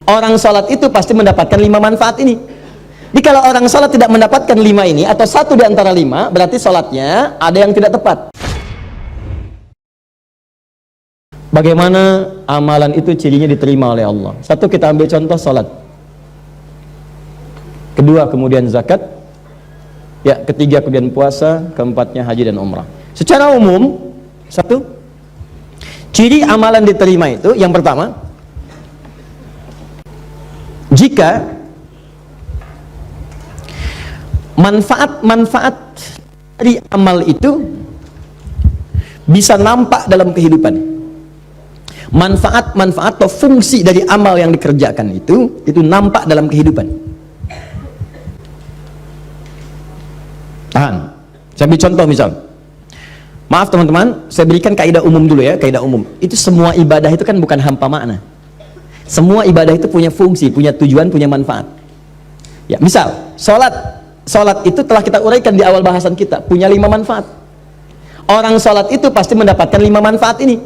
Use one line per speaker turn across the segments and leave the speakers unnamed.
Orang sholat itu pasti mendapatkan 5 manfaat ini. Jadi kalau orang sholat tidak mendapatkan 5 ini, atau satu di antara 5, berarti sholatnya ada yang tidak tepat. Bagaimana amalan itu cirinya diterima oleh Allah? Satu, kita ambil contoh sholat. Kedua, kemudian zakat. Ya, ketiga kemudian puasa. Keempatnya haji dan umrah. Secara umum, satu, ciri amalan diterima itu, yang pertama, jika manfaat-manfaat dari amal itu bisa nampak dalam kehidupan. Manfaat-manfaat atau fungsi dari amal yang dikerjakan itu nampak dalam kehidupan. Tahan. Saya beri contoh misal. Maaf teman-teman, saya berikan kaidah umum dulu ya, kaidah umum. Itu semua ibadah itu kan bukan hampa makna. Semua ibadah itu punya fungsi, punya tujuan, punya manfaat. Ya, misal, sholat itu telah kita uraikan di awal bahasan kita, punya 5 manfaat. Orang sholat itu pasti mendapatkan 5 manfaat ini.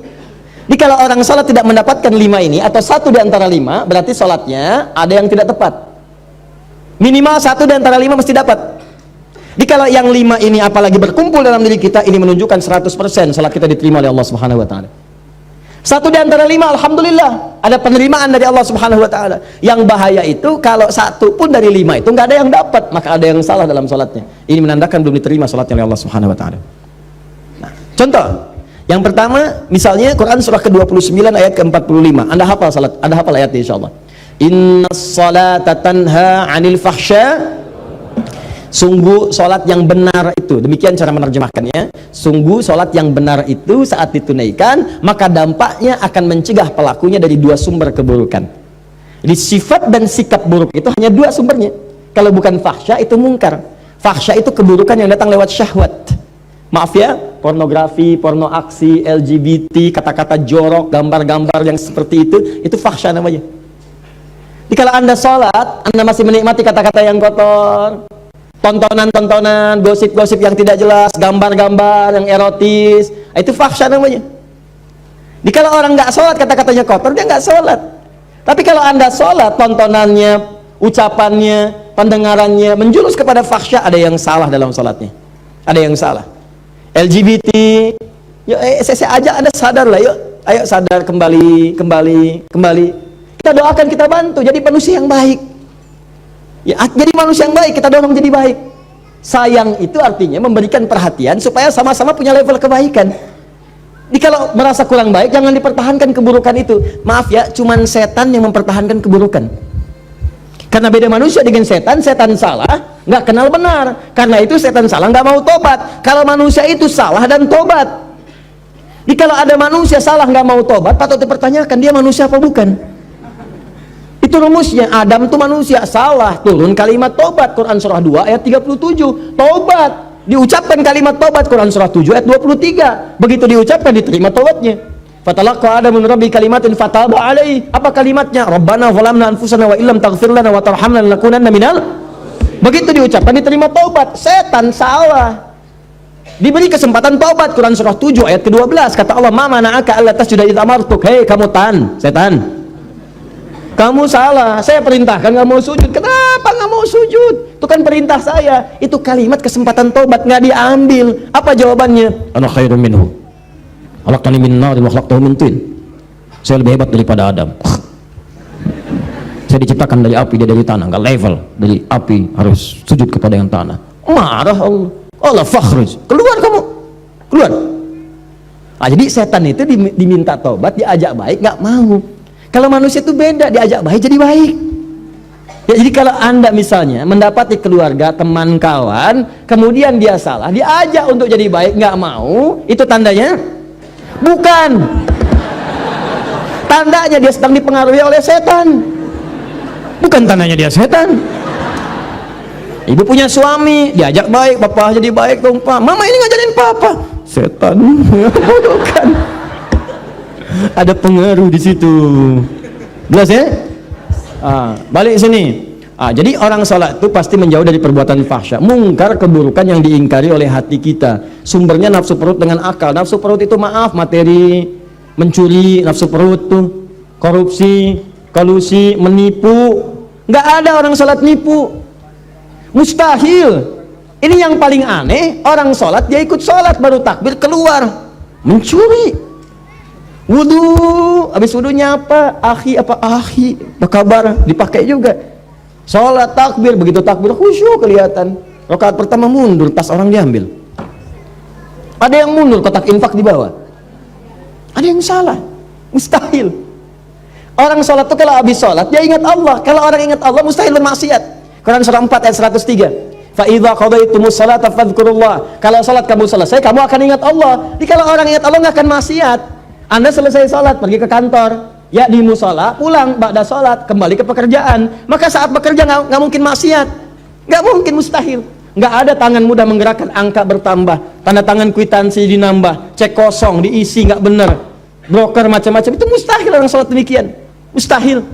Jadi kalau orang sholat tidak mendapatkan 5 ini, atau satu di antara 5, berarti sholatnya ada yang tidak tepat. Minimal satu di antara 5 mesti dapat. Jadi kalau yang 5 ini apalagi berkumpul dalam diri kita, ini menunjukkan 100% sholat kita diterima oleh Allah Subhanahu wa Ta'ala. Satu di antara 5, alhamdulillah, ada penerimaan dari Allah Subhanahu wa Ta'ala. Yang bahaya itu kalau satu pun dari 5 itu nggak ada yang dapat, maka ada yang salah dalam sholatnya. Ini menandakan belum diterima sholatnya oleh Allah Subhanahu wa Ta'ala. Nah, contoh yang pertama, misalnya Quran surah ke-29 ayat ke-45. Anda hafal salat, Anda hafal ayatnya insyaallah. Innas salata tanha 'anil fahsya. Sungguh solat yang benar itu, demikian cara menerjemahkannya, sungguh solat yang benar itu saat ditunaikan maka dampaknya akan mencegah pelakunya dari 2 sumber keburukan. Jadi sifat dan sikap buruk itu hanya 2 sumbernya. Kalau bukan fahsya itu mungkar. Fahsya itu keburukan yang datang lewat syahwat. Maaf ya, pornografi, porno aksi, LGBT, kata-kata jorok, gambar-gambar yang seperti itu fahsya namanya. Jadi kalau Anda sholat, Anda masih menikmati kata-kata yang kotor, tontonan-tontonan, gosip-gosip yang tidak jelas, gambar-gambar yang erotis, itu fahsya namanya. Jadi kalau orang nggak sholat, kata-katanya kotor, dia nggak sholat. Tapi kalau Anda sholat, tontonannya, ucapannya, pendengarannya menjurus kepada fahsya, ada yang salah dalam sholatnya. Ada yang salah. LGBT, yuk saya ajak Anda sadar lah, yuk, ayo sadar, kembali. Kita doakan, kita bantu, jadi manusia yang baik. Ya, jadi manusia yang baik, kita dorong jadi baik. Sayang itu artinya memberikan perhatian supaya sama-sama punya level kebaikan. Jadi kalau merasa kurang baik, jangan dipertahankan keburukan itu. Maaf ya, cuman setan yang mempertahankan keburukan. Karena beda manusia dengan setan, setan salah, nggak kenal benar. Karena itu setan salah, nggak mau tobat. Kalau manusia itu salah dan tobat. Jadi kalau ada manusia salah nggak mau tobat, patut dipertanyakan dia manusia apa bukan. Itu rumusnya. Adam itu manusia, salah, turun kalimat tobat, Quran surah 2 ayat 37. Tobat, diucapkan kalimat tobat, Quran surah 7 ayat 23. Begitu diucapkan, diterima tobatnya. Fatalaqa Adamu min rabbi kalimatin fataba alaihi. Apa kalimatnya? Rabbana zalamna anfusana wa illam taghfir lana wa tarhamna lanakunanna minal. Begitu diucapkan, diterima tobat. Setan salah, diberi kesempatan tobat, Quran surah 7 ayat ke-12. Kata Allah, ma mana'aka alla tasjuda idh amartuk. Hei kamu setan, kamu salah, saya perintahkan nggak mau sujud. Kenapa nggak mau sujud? Itu kan perintah saya. Itu kalimat kesempatan tobat nggak diambil. Apa jawabannya? Ana khairum minhu, khalaqtani min narin wa khalaqtahu min tin. Saya lebih hebat daripada Adam. Saya diciptakan dari api, dia dari tanah. Nggak level, dari api harus sujud kepada yang tanah. Marah Allah. Allah fakhruj, keluar kamu, keluar. Nah, jadi setan itu diminta tobat, diajak baik, nggak mau. Kalau manusia itu beda, diajak baik jadi baik. Ya, jadi kalau Anda misalnya mendapati keluarga, teman, kawan, kemudian dia salah, diajak untuk jadi baik, nggak mau, itu tandanya bukan. Tandanya dia sedang dipengaruhi oleh setan. Bukan tandanya dia setan. Ibu punya suami, diajak baik, papa jadi baik dong pak. Mama ini ngajarin papa, setan. Bukan. Ada pengaruh di situ. Jelas ya? Balik sini. Jadi orang salat itu pasti menjauh dari perbuatan fahsya, mungkar, keburukan yang diingkari oleh hati kita. Sumbernya nafsu perut dengan akal. Nafsu perut itu maaf, materi, mencuri, nafsu perut tuh, korupsi, kolusi, menipu. Nggak ada orang sholat nipu, mustahil. Ini yang paling aneh, orang sholat dia ikut sholat baru takbir keluar mencuri. Wudu, habis wudunya apa? Akhi, apa kabar? Dipakai juga. Sholat takbir, begitu takbir khusyuk kelihatan. Rakaat pertama mundur, tas orang diambil. Ada yang mundur, kotak infak di bawah. Ada yang salah, mustahil. Orang sholat itu kalau habis sholat dia ingat Allah. Kalau orang ingat Allah mustahil bermaksiat. Quran surah 4 ayat 103. Fa idza qadaitumus salata fadhkurullah. Kalau sholat kamu selesai, kamu akan ingat Allah. Jadi kalau orang ingat Allah nggak akan maksiat. Anda selesai sholat, pergi ke kantor, ya di musola, pulang, ba'da sholat, kembali ke pekerjaan. Maka saat bekerja nggak mungkin maksiat, nggak mungkin, mustahil. Nggak ada tangan mudah menggerakkan angka bertambah, tanda tangan kwitansi dinambah, cek kosong diisi nggak benar, broker macam-macam, itu mustahil orang sholat demikian, mustahil.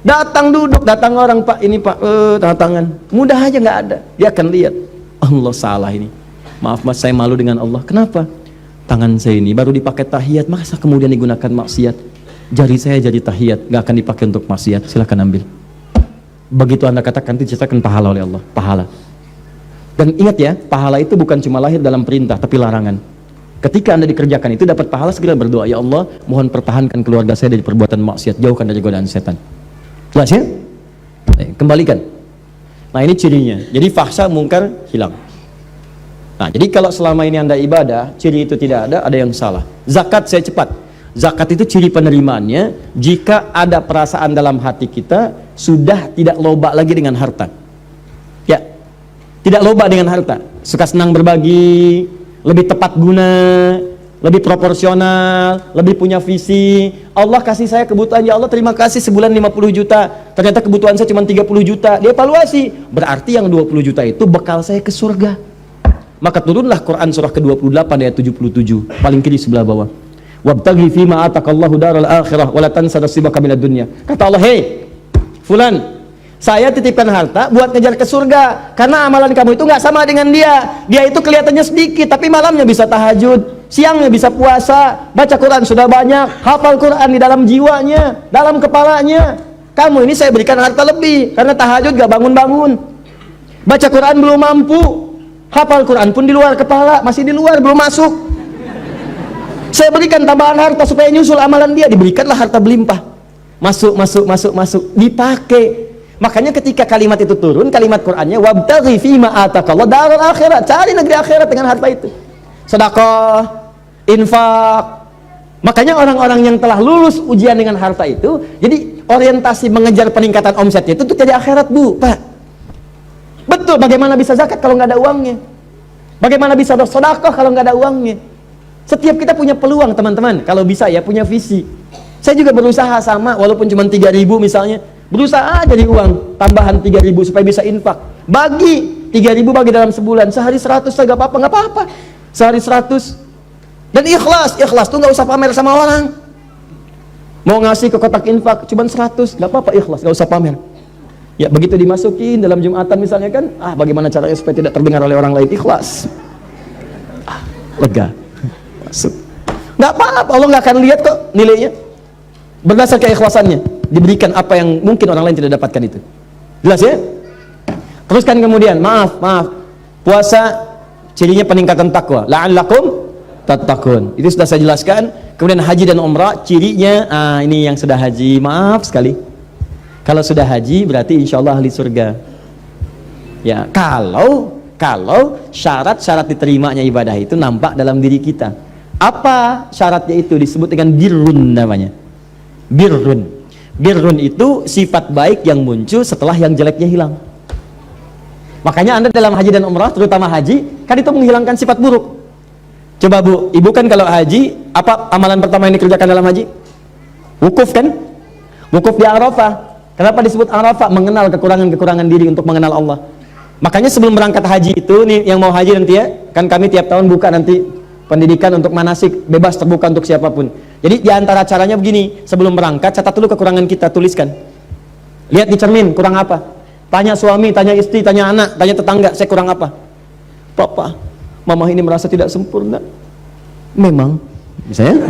Datang duduk, datang orang, Pak ini Pak, tanda tangan, mudah aja nggak ada, dia akan lihat, Allah salah ini, maaf Mas saya malu dengan Allah. Kenapa? Tangan saya ini baru dipakai tahiyat, masa kemudian digunakan maksiat? Jari saya jadi tahiyat, nggak akan dipakai untuk maksiat, silahkan ambil. Begitu Anda katakan, diceritakan pahala oleh Allah, pahala. Dan ingat ya, pahala itu bukan cuma lahir dalam perintah, tapi larangan. Ketika Anda dikerjakan itu dapat pahala, segera berdoa, ya Allah, mohon pertahankan keluarga saya dari perbuatan maksiat, jauhkan dari godaan setan. Jelas ya? Kembalikan. Nah ini cirinya. Jadi fahsya mungkar hilang. Nah jadi kalau selama ini Anda ibadah, ciri itu tidak ada yang salah. Zakat saya cepat. Zakat itu ciri penerimaannya jika ada perasaan dalam hati kita sudah tidak loba lagi dengan harta. Ya, tidak loba dengan harta, suka senang berbagi, lebih tepat guna, lebih proporsional, lebih punya visi. Allah kasih saya kebutuhan, ya Allah terima kasih, sebulan 50 juta, ternyata kebutuhan saya cuma 30 juta. Dia evaluasi, berarti yang 20 juta itu bekal saya ke surga. Maka turunlah Quran surah ke-28 ayat 77, paling kiri sebelah bawah. Wabtaghi fima atakallahu daral akhirah wala tansa nasibaka minad dunya. Kata Allah, hei fulan, saya titipkan harta buat ngejar ke surga, karena amalan kamu itu nggak sama dengan dia. Dia itu kelihatannya sedikit, tapi malamnya bisa tahajud, siangnya bisa puasa, baca Quran sudah banyak, hafal Quran di dalam jiwanya, dalam kepalanya. Kamu ini saya berikan harta lebih, karena tahajud gak bangun-bangun, baca Quran belum mampu, hafal Quran pun di luar kepala, masih di luar, belum masuk. Saya berikan tambahan harta supaya nyusul amalan dia, diberikanlah harta berlimpah, masuk, dipakai. Makanya ketika kalimat itu turun, kalimat Qur'annya wabtaghi fima atakallahu daral akhirat, cari negeri akhirat dengan harta itu, sedekah, infak. Makanya orang-orang yang telah lulus ujian dengan harta itu, jadi orientasi mengejar peningkatan omsetnya itu untuk jadi akhirat, Bu, Pak. Betul, bagaimana bisa zakat kalau nggak ada uangnya? Bagaimana bisa bersedekah kalau nggak ada uangnya? Setiap kita punya peluang, teman-teman, kalau bisa ya punya visi. Saya juga berusaha sama, walaupun cuma 3.000 misalnya, berusaha jadi uang tambahan 3.000 supaya bisa infak. Bagi 3.000, bagi dalam sebulan, sehari 100, nggak apa-apa, sehari 100. Dan ikhlas tuh nggak usah pamer sama orang. Mau ngasih ke kotak infak cuma 100, nggak apa-apa, ikhlas, nggak usah pamer. Ya begitu dimasukin dalam Jumatan misalnya kan, bagaimana caranya supaya tidak terdengar oleh orang lain, ikhlas, lega, masuk. Nggak apa-apa, Allah nggak akan lihat kok nilainya. Berdasar keikhlasannya diberikan apa yang mungkin orang lain tidak dapatkan itu. Jelas ya? Teruskan kemudian, maaf, puasa cirinya peningkatan takwa, la'allakum tattaqun. Itu sudah saya jelaskan. Kemudian haji dan umrah cirinya, ini yang sudah haji, maaf sekali. Kalau sudah haji berarti insya Allah ahli surga. Ya, kalau syarat-syarat diterimanya ibadah itu nampak dalam diri kita. Apa syaratnya itu? Disebut dengan birrun namanya. Birrun itu sifat baik yang muncul setelah yang jeleknya hilang. Makanya Anda dalam haji dan umrah, terutama haji, kan itu menghilangkan sifat buruk. Coba Bu, Ibu kan kalau haji, apa amalan pertama yang dikerjakan dalam haji? Wukuf kan? Wukuf di Arafah. Kenapa disebut Arafah? Mengenal kekurangan-kekurangan diri untuk mengenal Allah. Makanya sebelum berangkat haji itu, nih yang mau haji nanti ya, kan kami tiap tahun buka nanti pendidikan untuk manasik, bebas terbuka untuk siapapun. Jadi diantara caranya begini, sebelum berangkat catat dulu kekurangan kita, tuliskan. Lihat di cermin, kurang apa? Tanya suami, tanya istri, tanya anak, tanya tetangga, saya kurang apa? Papa, mama ini merasa tidak sempurna. Memang, misalnya.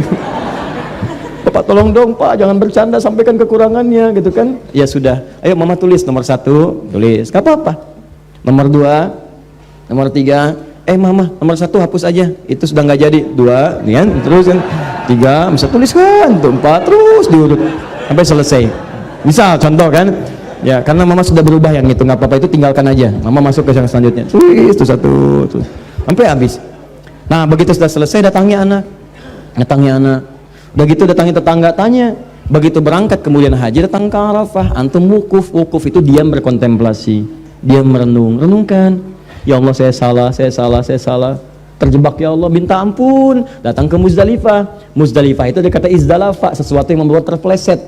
Bapak tolong dong Pak, jangan bercanda, sampaikan kekurangannya gitu kan. Ya sudah, ayo mama tulis nomor 1, tulis, gak apa-apa. Nomor 2, nomor 3, mama nomor 1 hapus aja, itu sudah nggak jadi. 2, nih kan, terus kan 3, bisa tuliskan tuh, 4, terus diurut sampai selesai. Misal contoh kan, ya karena mama sudah berubah yang itu, nggak apa-apa, itu tinggalkan aja. Mama masuk ke yang selanjutnya, tulis tuh 1, tuh sampai habis. Nah begitu sudah selesai, datangi anak. Udah gitu datangi tetangga, tanya. Begitu berangkat kemudian haji, datang ke Arafah, antum wukuf itu diam berkontemplasi, diam renungkan. Ya Allah, saya salah, terjebak ya Allah, minta ampun. Datang ke Muzdalifah itu dikata izdalafa, sesuatu yang membuat terpeleset.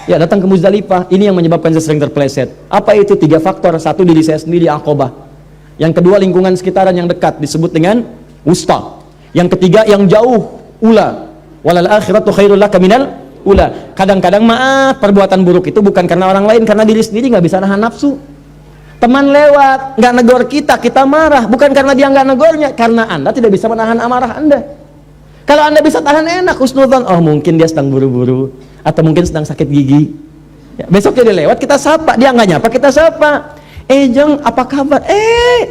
Ya datang ke Muzdalifah, ini yang menyebabkan saya sering terpeleset. Apa itu? 3 faktor. 1, diri saya sendiri, Aqabah. Yang kedua, lingkungan sekitaran yang dekat, disebut dengan wusta. Yang ketiga, yang jauh, ula. Walal akhiratu khairul laka minal ula. Kadang-kadang maaf, perbuatan buruk itu bukan karena orang lain, karena diri sendiri nggak bisa nahan nafsu. Teman lewat nggak negor kita marah, bukan karena dia nggak negornya, karena Anda tidak bisa menahan amarah Anda. Kalau Anda bisa tahan, enak, husnudzon. Oh mungkin dia sedang buru-buru, atau mungkin sedang sakit gigi. Ya, besok dia lewat, kita sapa, dia nggak nyapa, kita sapa. Jeng, apa kabar?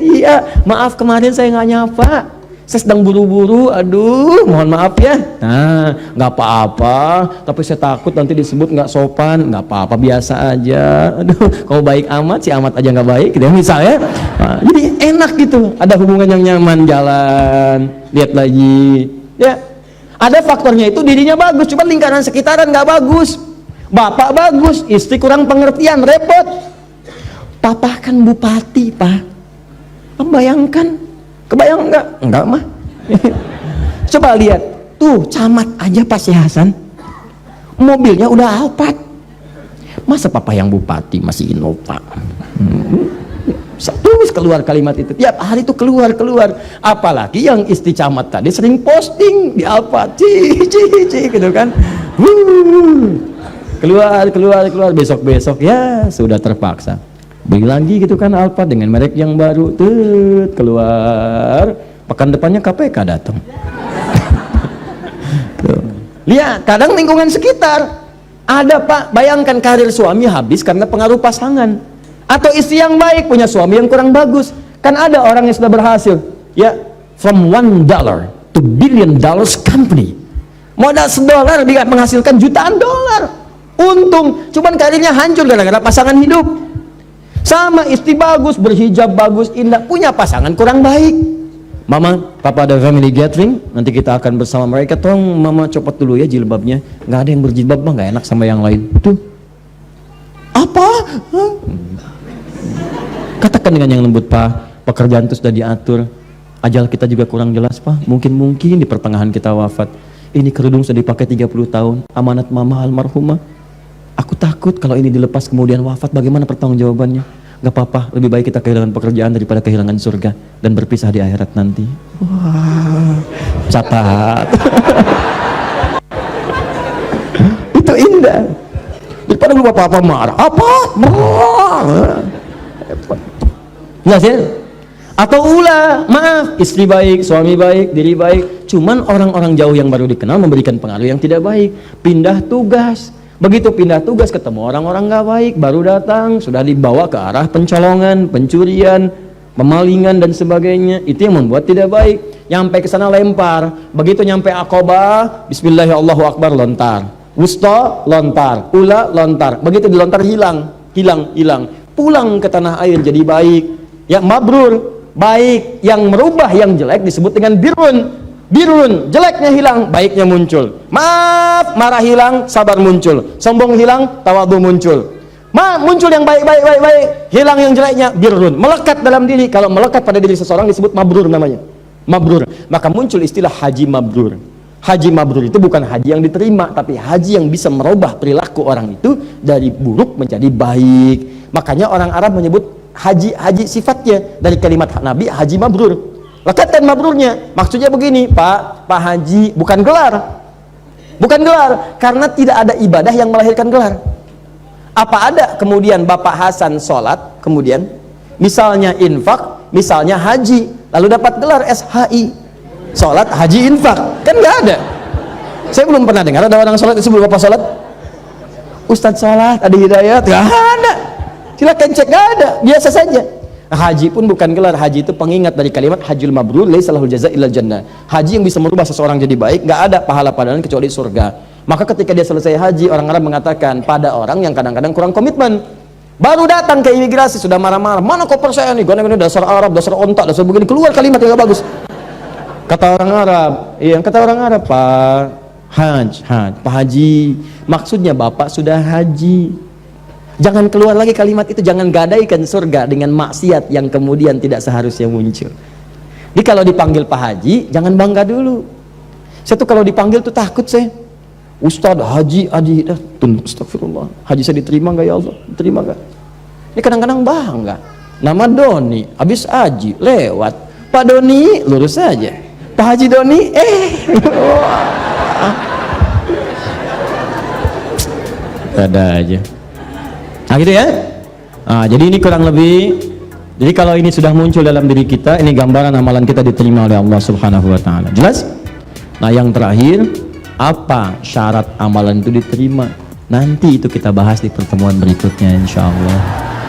Iya, maaf kemarin saya nggak nyapa, saya sedang buru-buru, aduh mohon maaf ya. Nah nggak apa-apa, tapi saya takut nanti disebut nggak sopan. Nggak apa-apa, biasa aja. Aduh kau baik amat, si amat aja nggak baik gitu misalnya. Nah, jadi enak gitu, ada hubungan yang nyaman. Jalan, lihat lagi ya. Ada faktornya itu, dirinya bagus, cuma lingkaran sekitaran nggak bagus. Bapak bagus, istri kurang pengertian, repot. Papa kan bupati Pak, membayangkan. Kebayang enggak? Enggak mah. Coba lihat, tuh camat aja Pak Si Hasan, mobilnya udah Alphard. Masa papa yang bupati masih Innova? Terus keluar kalimat itu, tiap hari tuh keluar. Apalagi yang istri camat tadi sering posting di Alphard, gitu kan. Keluar, besok ya sudah terpaksa beli lagi gitu kan Alphard dengan merek yang baru. Keluar, pekan depannya KPK datang. Lihat, kadang lingkungan sekitar ada Pak, bayangkan karir suami habis karena pengaruh pasangan, atau istri yang baik punya suami yang kurang bagus. Kan ada orang yang sudah berhasil ya, from $1 to $1 billion company, modal $1 dia menghasilkan jutaan dolar untung, cuman karirnya hancur gara-gara pasangan hidup. Sama istri bagus, berhijab bagus, indah, punya pasangan kurang baik. Mama, papa ada family gathering, nanti kita akan bersama mereka. Tolong mama copot dulu ya jilbabnya, nggak ada yang berjilbab mah nggak enak sama yang lain. Tuh apa? Katakan dengan yang lembut, Pak, pekerjaan itu sudah diatur, ajal kita juga kurang jelas Pak, mungkin di pertengahan kita wafat. Ini kerudung sudah dipakai 30 tahun, amanat mama almarhumah. Aku takut kalau ini dilepas kemudian wafat, bagaimana pertanggungjawabannya? Gak apa-apa, lebih baik kita kehilangan pekerjaan daripada kehilangan surga dan berpisah di akhirat nanti. Wah, catat. Itu indah. Daripada lu bapak-bapak marah, apa? Jelas ya? Atau ulah, maaf, istri baik, suami baik, diri baik, cuman orang-orang jauh yang baru dikenal memberikan pengaruh yang tidak baik. Pindah tugas. Begitu pindah tugas ketemu orang-orang gak baik, baru datang sudah dibawa ke arah pencolongan, pencurian, pemalingan dan sebagainya. Itu yang membuat tidak baik. Nyampe ke sana lempar, begitu nyampe Aqabah, Bismillahirrahmanirrahim, lontar. Wusta, lontar. Ula, lontar. Begitu dilontar hilang. Pulang ke tanah air jadi baik. Ya mabrur, baik. Yang merubah yang jelek disebut dengan birun, jeleknya hilang, baiknya muncul. Maaf, marah hilang, sabar muncul. Sombong hilang, tawadhu muncul. Muncul yang baik, hilang yang jeleknya, birun. Melekat dalam diri. Kalau melekat pada diri seseorang disebut mabrur namanya. Mabrur. Maka muncul istilah haji mabrur. Haji mabrur itu bukan haji yang diterima, tapi haji yang bisa merubah perilaku orang itu dari buruk menjadi baik. Makanya orang Arab menyebut haji sifatnya dari kalimat Nabi, haji mabrur. Lekatkan mabrurnya, maksudnya begini, Pak Haji, bukan gelar, karena tidak ada ibadah yang melahirkan gelar. Apa ada kemudian Bapak Hasan sholat, kemudian misalnya infak, misalnya haji, lalu dapat gelar SHI, sholat haji infak, kan nggak ada. Saya belum pernah dengar ada orang sholat sebelum bapak sholat, Ustadz sholat ada hidayat, gak ada. Silakan cek, gak ada, biasa saja. Haji pun bukan gelar, haji itu pengingat dari kalimat hajjul mabrur laisa lahul jazaa illal jannah. Haji yang bisa merubah seseorang jadi baik, gak ada pahala padanya kecuali surga. Maka ketika dia selesai haji, orang Arab mengatakan pada orang yang kadang-kadang kurang komitmen, baru datang ke imigrasi sudah marah-marah, mana koper saya nih, gini dasar Arab, dasar ontak, dasar begini, keluar kalimat yang gak bagus. Kata orang Arab, yang kata orang Arab, Pak Haji, maksudnya Bapak sudah haji. Jangan keluar lagi kalimat itu, jangan gadaikan surga dengan maksiat yang kemudian tidak seharusnya muncul. Jadi kalau dipanggil Pak Haji, jangan bangga dulu. Saya tuh kalau dipanggil tuh takut saya. Ustadz Haji Adi, astagfirullah. Haji saya diterima nggak ya Allah? Diterima nggak? Ini kadang-kadang bangga. Nama Doni, habis Haji lewat. Pak Doni lurus saja. Pak Haji Doni, ada aja. Nah gitu ya. Jadi ini kurang lebih. Jadi kalau ini sudah muncul dalam diri kita, ini gambaran amalan kita diterima oleh Allah Subhanahu wa taala. Jelas? Nah, yang terakhir, apa syarat amalan itu diterima? Nanti itu kita bahas di pertemuan berikutnya insyaallah.